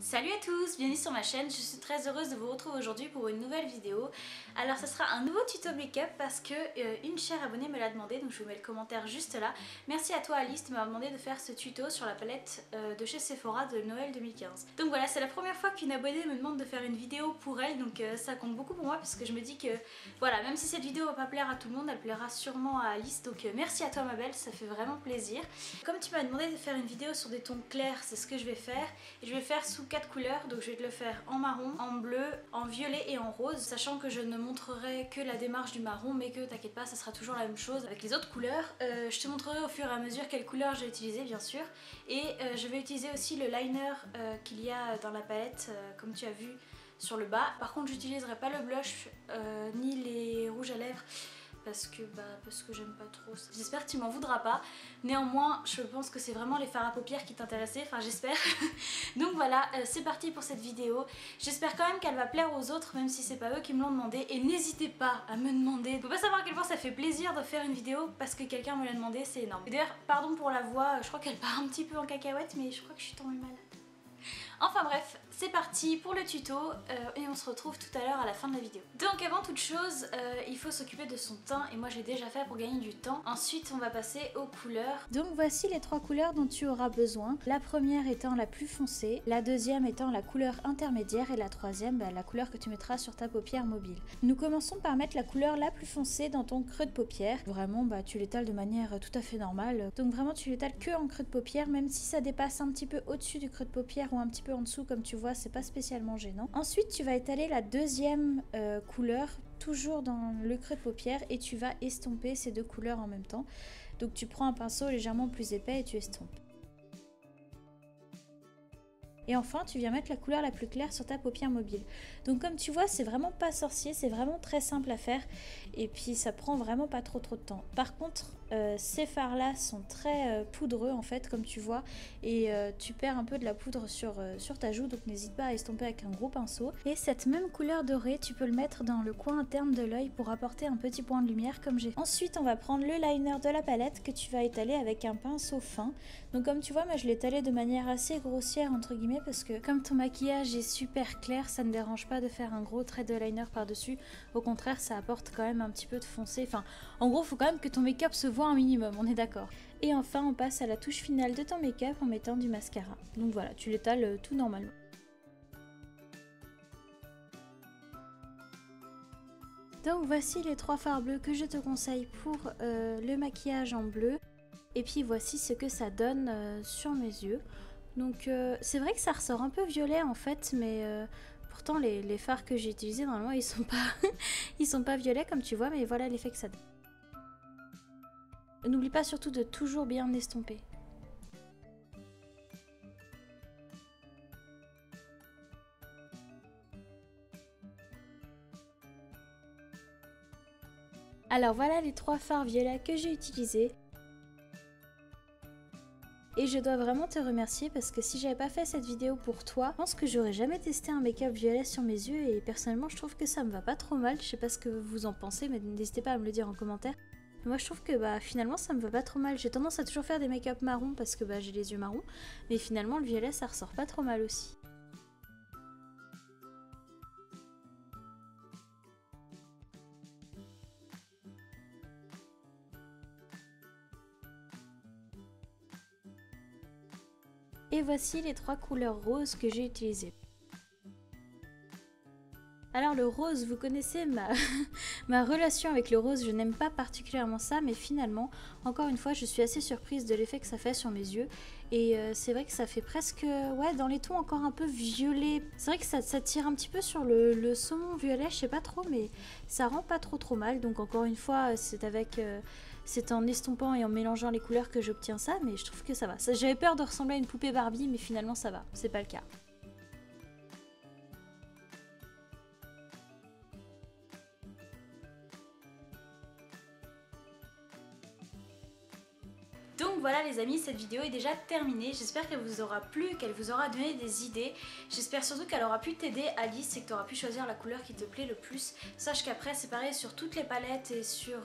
Salut à tous, bienvenue sur ma chaîne, je suis très heureuse de vous retrouver aujourd'hui pour une nouvelle vidéo. Alors ça sera un nouveau tuto make-up parce que une chère abonnée me l'a demandé, donc je vous mets le commentaire juste là. Merci à toi Alice, tu m'as demandé de faire ce tuto sur la palette de chez Sephora de Noël 2015. Donc voilà, c'est la première fois qu'une abonnée me demande de faire une vidéo pour elle, donc ça compte beaucoup pour moi parce que je me dis que voilà, même si cette vidéo va pas plaire à tout le monde, elle plaira sûrement à Alice, donc merci à toi ma belle, ça fait vraiment plaisir. Comme tu m'as demandé de faire une vidéo sur des tons clairs, c'est ce que je vais faire, et je vais faire sous 4 couleurs, donc je vais te le faire en marron, en bleu, en violet et en rose, sachant que je ne montrerai que la démarche du marron, mais que t'inquiète pas, ça sera toujours la même chose avec les autres couleurs. Je te montrerai au fur et à mesure quelles couleurs j'ai utilisé bien sûr, et je vais utiliser aussi le liner qu'il y a dans la palette, comme tu as vu sur le bas. Par contre j'utiliserai pas le blush ni les rouges à lèvres parce que j'aime pas trop. J'espère que tu m'en voudras pas. Néanmoins, je pense que c'est vraiment les fards à paupières qui t'intéressaient, enfin j'espère. Donc voilà, c'est parti pour cette vidéo. J'espère quand même qu'elle va plaire aux autres, même si c'est pas eux qui me l'ont demandé. Et n'hésitez pas à me demander. Faut pas savoir à quel point ça fait plaisir de faire une vidéo parce que quelqu'un me l'a demandé, c'est énorme. D'ailleurs, pardon pour la voix, je crois qu'elle part un petit peu en cacahuète, mais je crois que je suis tombée malade. Enfin bref, c'est parti pour le tuto et on se retrouve tout à l'heure à la fin de la vidéo. Donc avant toute chose, il faut s'occuper de son teint et moi j'ai déjà fait pour gagner du temps. Ensuite on va passer aux couleurs. Donc voici les 3 couleurs dont tu auras besoin. La première étant la plus foncée, la deuxième étant la couleur intermédiaire et la troisième la couleur que tu mettras sur ta paupière mobile. Nous commençons par mettre la couleur la plus foncée dans ton creux de paupière. Vraiment tu l'étales de manière tout à fait normale. Donc vraiment tu l'étales que en creux de paupière, même si ça dépasse un petit peu au-dessus du creux de paupière ou un petit peu en dessous, comme tu vois, c'est pas spécialement gênant. Ensuite tu vas étaler la deuxième couleur toujours dans le creux de paupière et tu vas estomper ces deux couleurs en même temps. Donc tu prends un pinceau légèrement plus épais et tu estompes. Et enfin, tu viens mettre la couleur la plus claire sur ta paupière mobile. Donc comme tu vois, c'est vraiment pas sorcier, c'est vraiment très simple à faire. Et puis ça prend vraiment pas trop de temps. Par contre, ces fards-là sont très poudreux en fait, comme tu vois. Et tu perds un peu de la poudre sur ta joue, donc n'hésite pas à estomper avec un gros pinceau. Et cette même couleur dorée, tu peux le mettre dans le coin interne de l'œil pour apporter un petit point de lumière comme j'ai fait. Ensuite, on va prendre le liner de la palette que tu vas étaler avec un pinceau fin. Donc comme tu vois, moi je l'ai étalé de manière assez grossière entre guillemets, parce que comme ton maquillage est super clair, ça ne dérange pas de faire un gros trait de liner par dessus. Au contraire, ça apporte quand même un petit peu de foncé. Enfin, en gros, il faut quand même que ton make-up se voit un minimum, on est d'accord. Et enfin, on passe à la touche finale de ton make-up en mettant du mascara. Donc voilà, tu l'étales tout normalement. Donc voici les 3 fards bleus que je te conseille pour le maquillage en bleu. Et puis voici ce que ça donne sur mes yeux. Donc c'est vrai que ça ressort un peu violet en fait, mais pourtant les fards que j'ai utilisés normalement ils sont pas ils sont pas violets comme tu vois, mais voilà l'effet que ça donne. N'oublie pas surtout de toujours bien estomper. Alors voilà les 3 fards violets que j'ai utilisés. Et je dois vraiment te remercier parce que si j'avais pas fait cette vidéo pour toi, je pense que j'aurais jamais testé un make-up violet sur mes yeux et personnellement je trouve que ça me va pas trop mal. Je sais pas ce que vous en pensez, mais n'hésitez pas à me le dire en commentaire. Mais moi je trouve que finalement ça me va pas trop mal. J'ai tendance à toujours faire des make-up marrons parce que j'ai les yeux marrons, mais finalement le violet ça ressort pas trop mal aussi. Et voici les 3 couleurs roses que j'ai utilisées. Alors le rose, vous connaissez ma relation avec le rose, je n'aime pas particulièrement ça, mais finalement, encore une fois, je suis assez surprise de l'effet que ça fait sur mes yeux. Et c'est vrai que ça fait presque, ouais, dans les tons encore un peu violet. C'est vrai que ça tire un petit peu sur le saumon violet, je sais pas trop, mais ça rend pas trop mal. Donc encore une fois, c'est en estompant et en mélangeant les couleurs que j'obtiens ça, mais je trouve que ça va. J'avais peur de ressembler à une poupée Barbie, mais finalement ça va, c'est pas le cas. Donc voilà les amis, cette vidéo est déjà terminée. J'espère qu'elle vous aura plu, qu'elle vous aura donné des idées. J'espère surtout qu'elle aura pu t'aider Alice et que tu auras pu choisir la couleur qui te plaît le plus. Sache qu'après c'est pareil sur toutes les palettes et sur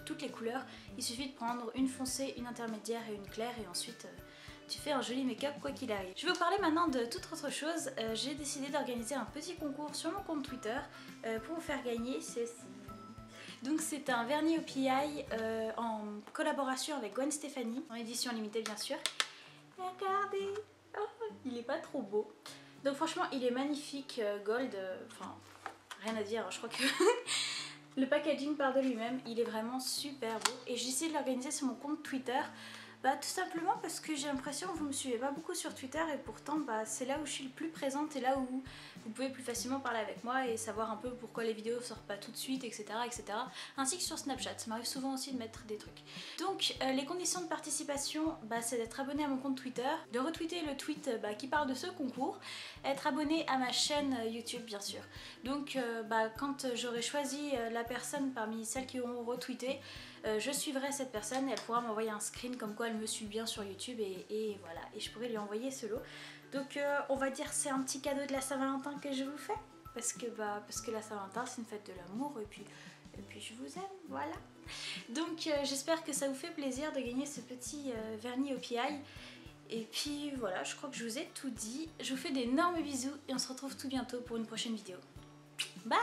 toutes les couleurs. Il suffit de prendre une foncée, une intermédiaire et une claire et ensuite tu fais un joli make-up quoi qu'il arrive. Je vais vous parler maintenant de toute autre chose. J'ai décidé d'organiser un petit concours sur mon compte Twitter pour vous faire gagner ceci. Donc c'est un vernis au PI en collaboration avec Gwen Stefani, en édition limitée bien sûr. Regardez, oh, il est pas trop beau. Donc franchement il est magnifique, gold, enfin rien à dire, je crois que le packaging parle de lui-même, il est vraiment super beau. Et j'ai essayé de l'organiser sur mon compte Twitter. Bah tout simplement parce que j'ai l'impression que vous me suivez pas beaucoup sur Twitter et pourtant bah, c'est là où je suis le plus présente et là où vous pouvez plus facilement parler avec moi et savoir un peu pourquoi les vidéos sortent pas tout de suite, etc. etc. Ainsi que sur Snapchat, ça m'arrive souvent aussi de mettre des trucs. Donc les conditions de participation, bah, c'est d'être abonné à mon compte Twitter, de retweeter le tweet bah, qui parle de ce concours, être abonné à ma chaîne YouTube bien sûr. Donc bah, quand j'aurai choisi la personne parmi celles qui auront retweeté, je suivrai cette personne et elle pourra m'envoyer un screen comme quoi elle me suit bien sur YouTube et voilà, et je pourrai lui envoyer ce lot. Donc on va dire c'est un petit cadeau de la Saint-Valentin que je vous fais parce que la Saint-Valentin c'est une fête de l'amour et puis je vous aime, voilà. Donc j'espère que ça vous fait plaisir de gagner ce petit vernis au PI. Et puis voilà, je crois que je vous ai tout dit. Je vous fais d'énormes bisous et on se retrouve tout bientôt pour une prochaine vidéo. Bye!